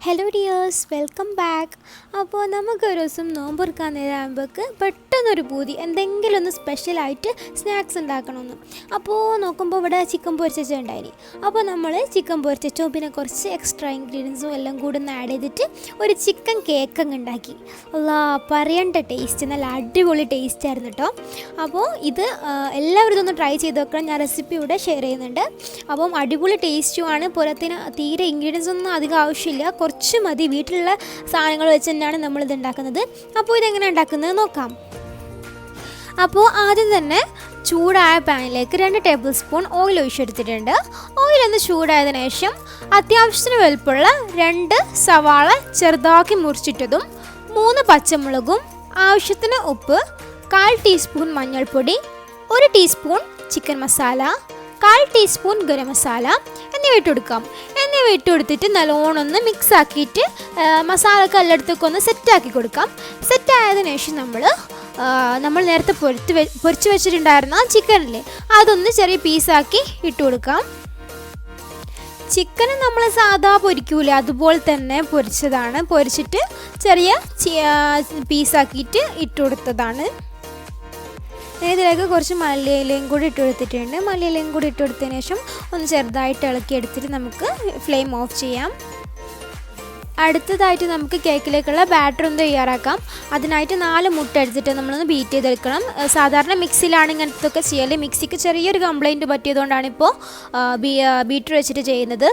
Hello dears, welcome back. അപ്പോൾ നമുക്കൊരു ദിവസം നോമ്പുറക്കാൻ നേരമാകുമ്പോഴേക്ക് പെട്ടെന്നൊരു പൂതി എന്തെങ്കിലും ഒന്ന് സ്പെഷ്യലായിട്ട് സ്നാക്സ് ഉണ്ടാക്കണമെന്ന്. അപ്പോൾ നോക്കുമ്പോൾ ഇവിടെ ചിക്കൻ പൊരിച്ച ഉണ്ടായിന്. അപ്പോൾ നമ്മൾ ചിക്കൻ പൊരിച്ചും പിന്നെ കുറച്ച് എക്സ്ട്രാ ഇൻഗ്രീഡിയൻസും എല്ലാം കൂടി ഒന്ന് ആഡ് ചെയ്തിട്ട് ഒരു ചിക്കൻ കേക്ക് അങ്ങ് ഉണ്ടാക്കി. അല്ലാ, പറയേണ്ട ടേസ്റ്റ്, നല്ല അടിപൊളി ടേസ്റ്റ് ആയിരുന്നു കേട്ടോ. അപ്പോൾ ഇത് എല്ലാവരും ഇതൊന്ന് ട്രൈ ചെയ്ത് വെക്കണം. ഞാൻ റെസിപ്പി ഇവിടെ ഷെയർ ചെയ്യുന്നുണ്ട്. അപ്പം അടിപൊളി ടേസ്റ്റുമാണ്. പുറത്തിന് തീരെ ഇൻഗ്രീഡിയൻസ് ഒന്നും അധികം ആവശ്യമില്ല, കുറച്ച് മതി. വീട്ടിലുള്ള സാധനങ്ങൾ വെച്ച് തന്നെയാണ് നമ്മളിത് ഉണ്ടാക്കുന്നത്. അപ്പോൾ ഇതെങ്ങനെ ഉണ്ടാക്കുന്നത് നോക്കാം. അപ്പോൾ ആദ്യം തന്നെ ചൂടായ പാനിലേക്ക് 2 ടേബിൾ സ്പൂൺ ഓയിൽ ഒഴിച്ചെടുത്തിട്ടുണ്ട്. ഓയിൽ ഒന്ന് ചൂടായതിനു ശേഷം അത്യാവശ്യത്തിന് വലുപ്പമുള്ള 2 സവാള ചെറുതാക്കി മുറിച്ചിട്ടതും 3 പച്ചമുളകും ആവശ്യത്തിന് ഉപ്പ്, 1/4 ടീസ്പൂൺ മഞ്ഞൾപ്പൊടി, 1 teaspoon chicken masala, 1/4 teaspoon garam masala എന്നിവ ഇട്ട് കൊടുക്കാം. എന്നിവ ഇട്ട് കൊടുത്തിട്ട് നല്ലോണം ഒന്ന് മിക്സ് ആക്കിയിട്ട് മസാലയൊക്കെ എല്ലായിടത്തേക്ക് ഒന്ന് സെറ്റാക്കി കൊടുക്കാം. സെറ്റായതിനു ശേഷം നമ്മൾ നേരത്തെ പൊരിച്ച് വെച്ചിട്ടുണ്ടായിരുന്ന ചിക്കനില്ലേ, അതൊന്ന് ചെറിയ പീസാക്കി ഇട്ട് കൊടുക്കാം. ചിക്കൻ നമ്മൾ സാധാ പൊരിക്കൂലേ, അതുപോലെ തന്നെ പൊരിച്ചതാണ്. പൊരിച്ചിട്ട് ചെറിയ പീസാക്കിയിട്ട് ഇട്ട് കൊടുത്തതാണ്. ഇതിലേക്ക് കുറച്ച് മല്ലിയിലയും കൂടി ഇട്ട് കൊടുത്തിട്ടുണ്ട്. മല്ലിയിലയും കൂടി ഇട്ട് കൊടുത്തതിന് ശേഷം ഒന്ന് ചെറുതായിട്ട് ഇളക്കി എടുത്തിട്ട് നമുക്ക് ഫ്ലെയിം ഓഫ് ചെയ്യാം. അടുത്തതായിട്ട് നമുക്ക് കേക്കിലേക്കുള്ള ബാറ്റർ ഒന്ന് തയ്യാറാക്കാം. അതിനായിട്ട് 4 മുട്ട എടുത്തിട്ട് നമ്മളൊന്ന് ബീറ്റ് ചെയ്തെടുക്കണം. സാധാരണ മിക്സിയിലാണ് ഇങ്ങനത്തൊക്കെ ചെയ്യൽ. മിക്സിക്ക് ചെറിയൊരു കംപ്ലൈൻറ്റ് പറ്റിയതുകൊണ്ടാണ് ഇപ്പോൾ ബീറ്റർ വെച്ചിട്ട് ചെയ്യുന്നത്.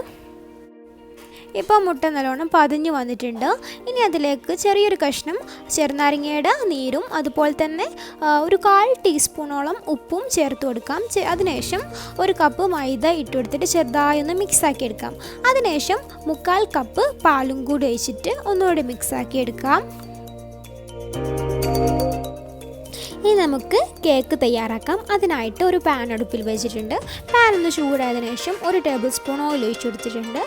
ഇപ്പോൾ മുട്ട നല്ലോണം പതിഞ്ഞ് വന്നിട്ടുണ്ട്. ഇനി അതിലേക്ക് ചെറിയൊരു കഷ്ണം ചെറുനാരങ്ങയുടെ നീരും അതുപോലെ തന്നെ ഒരു 1/4 ടീസ്പൂണോളം ഉപ്പും ചേർത്ത് കൊടുക്കാം. അതിനുശേഷം 1 കപ്പ് മൈദ ഇട്ട് കൊടുത്തിട്ട് ചെറുതായി ഒന്ന് മിക്സാക്കി എടുക്കാം. അതിനുശേഷം 1/4 കപ്പ് പാലും കൂടി ഒഴിച്ചിട്ട് ഒന്നുകൂടി മിക്സാക്കി എടുക്കാം. ഇനി നമുക്ക് കേക്ക് തയ്യാറാക്കാം. അതിനായിട്ട് ഒരു പാൻ അടുപ്പിൽ വെച്ചിട്ടുണ്ട്. പാൻ ഒന്ന് ചൂടായതിനു ശേഷം 1 ടേബിൾ സ്പൂൺ ഓയിൽ ഒഴിച്ചു കൊടുത്തിട്ടുണ്ട്.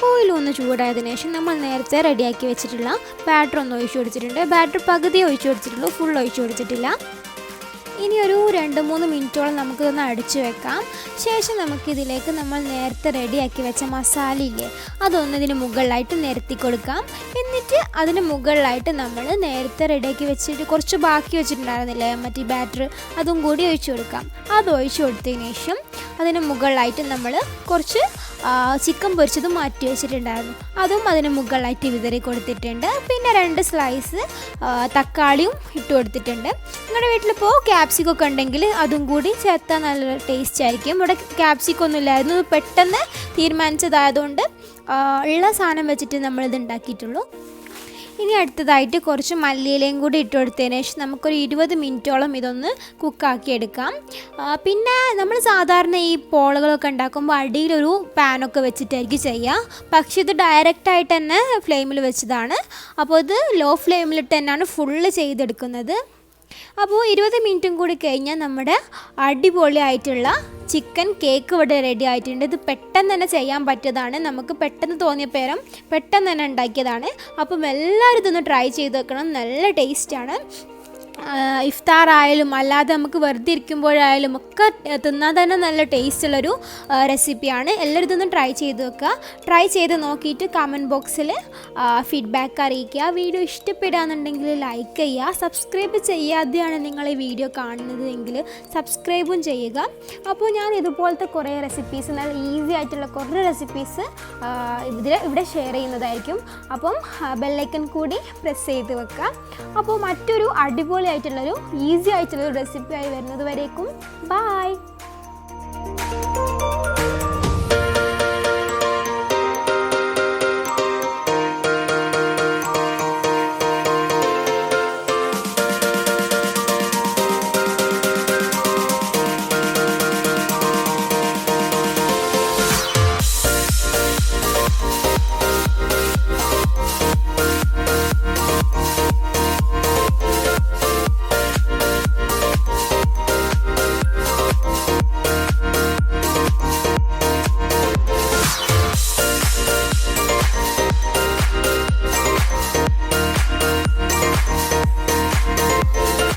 ഓയിൽ ഒന്ന് ചൂടായതിനു ശേഷം നമ്മൾ നേരത്തെ റെഡിയാക്കി വെച്ചിട്ടുള്ള ബാറ്റർ ഒന്ന് ഒഴിച്ചു കൊടുത്തിട്ടുണ്ട്. ബാറ്റർ പകുതി ഒഴിച്ചു കൊടുത്തിട്ടുള്ളൂ, ഫുൾ ഒഴിച്ചു കൊടുത്തിട്ടില്ല. ഇനി ഒരു 2-3 മിനിറ്റോളം നമുക്കിതൊന്ന് അടിച്ചു വെക്കാം. ശേഷം നമുക്കിതിലേക്ക് നമ്മൾ നേരത്തെ റെഡിയാക്കി വെച്ച മസാലയില്ലേ, അതൊന്ന് ഇതിന് മുകളിലായിട്ട് നിരത്തി കൊടുക്കാം. എന്നിട്ട് അതിന് മുകളിലായിട്ട് നമ്മൾ നേരത്തെ റെഡിയാക്കി വെച്ചിട്ട് കുറച്ച് ബാക്കി വെച്ചിട്ടുണ്ടായിരുന്നില്ലേ മറ്റേ ബാറ്റർ, അതും കൂടി ഒഴിച്ചു കൊടുക്കാം. അത് ഒഴിച്ചു കൊടുത്തതിന് ശേഷം അതിന് മുകളിലായിട്ട് നമ്മൾ കുറച്ച് ചിക്കൻ പൊരിച്ചതും മാറ്റി വെച്ചിട്ടുണ്ടായിരുന്നു, അതും അതിന് മുകളിലായിട്ട് വിതറി കൊടുത്തിട്ടുണ്ട്. പിന്നെ 2 സ്ലൈസ് തക്കാളിയും ഇട്ട് കൊടുത്തിട്ടുണ്ട്. നിങ്ങളുടെ വീട്ടിലിപ്പോൾ ക്യാപ്സിക്കൊക്കെ ഉണ്ടെങ്കിൽ അതും കൂടി ചേർത്താൽ നല്ല ടേസ്റ്റ് ആയിരിക്കും. ഇവിടെ ക്യാപ്സിക്കൊന്നും ഇല്ലായിരുന്നു, പെട്ടെന്ന് തീരുമാനിച്ചതായതുകൊണ്ട് ഉള്ള സാധനം വെച്ചിട്ട് നമ്മളിത് ഉണ്ടാക്കിയിട്ടുള്ളൂ. ഇനി അടുത്തതായിട്ട് കുറച്ച് മല്ലിയിലയും കൂടി ഇട്ട് കൊടുത്തതിന് ശേഷം നമുക്കൊരു 20 മിനിറ്റോളം ഇതൊന്ന് കുക്കാക്കി എടുക്കാം. പിന്നെ നമ്മൾ സാധാരണ ഈ പോളകളൊക്കെ ഉണ്ടാക്കുമ്പോൾ അടിയിലൊരു പാനൊക്കെ വെച്ചിട്ടായിരിക്കും ചെയ്യുക. പക്ഷേ ഇത് ഡയറക്റ്റായിട്ട് തന്നെ ഫ്ലെയിമിൽ വെച്ചതാണ്. അപ്പോൾ ഇത് ലോ ഫ്ലെയിമിലിട്ട് തന്നെയാണ് ഫുള്ള് ചെയ്തെടുക്കുന്നത്. അപ്പോൾ 20 മിനിറ്റും കൂടി കഴിഞ്ഞാൽ നമ്മുടെ അടിപൊളിയായിട്ടുള്ള ചിക്കൻ കേക്ക് ഇവിടെ റെഡി ആയിട്ടുണ്ട്. ഇത് പെട്ടെന്ന് തന്നെ ചെയ്യാൻ പറ്റിയതാണ്. നമുക്ക് പെട്ടെന്ന് തോന്നിയ പേരം പെട്ടെന്ന് തന്നെ ഉണ്ടാക്കിയതാണ്. അപ്പം എല്ലാവരും ഇതൊന്ന് ട്രൈ ചെയ്ത് വെക്കണം, നല്ല ടേസ്റ്റാണ്. ഇഫ്താർ ആയാലും അല്ലാതെ നമുക്ക് വെറുതെ ഇരിക്കുമ്പോഴായാലും ഒക്കെ തിന്നാൻ തന്നെ നല്ല ടേസ്റ്റുള്ളൊരു റെസിപ്പിയാണ്. എല്ലാവരും ഇതൊന്ന് ട്രൈ ചെയ്ത് വെക്കുക. ട്രൈ ചെയ്ത് നോക്കിയിട്ട് കമൻറ്റ് ബോക്സിൽ ഫീഡ്ബാക്ക് അറിയിക്കുക. വീഡിയോ ഇഷ്ടപ്പെടുകയാണെന്നുണ്ടെങ്കിൽ ലൈക്ക് ചെയ്യുക. സബ്സ്ക്രൈബ് ചെയ്യാതെയാണ് നിങ്ങൾ ഈ വീഡിയോ കാണുന്നത് എങ്കിൽ സബ്സ്ക്രൈബും ചെയ്യുക. അപ്പോൾ ഞാൻ ഇതുപോലത്തെ കുറേ റെസിപ്പീസ്, നല്ല ഈസി ആയിട്ടുള്ള കുറേ റെസിപ്പീസ് ഇവിടെ ഷെയർ ചെയ്യുന്നതായിരിക്കും. അപ്പം ബെല്ലൈക്കൺ കൂടി പ്രസ് ചെയ്ത് വെക്കുക. അപ്പോൾ മറ്റൊരു അടിപൊളി ആയിട്ടുള്ളൊരു ഈസി ആയിട്ടുള്ളൊരു റെസിപ്പി ആയി വരുന്നത് വരേക്കും ബൈ.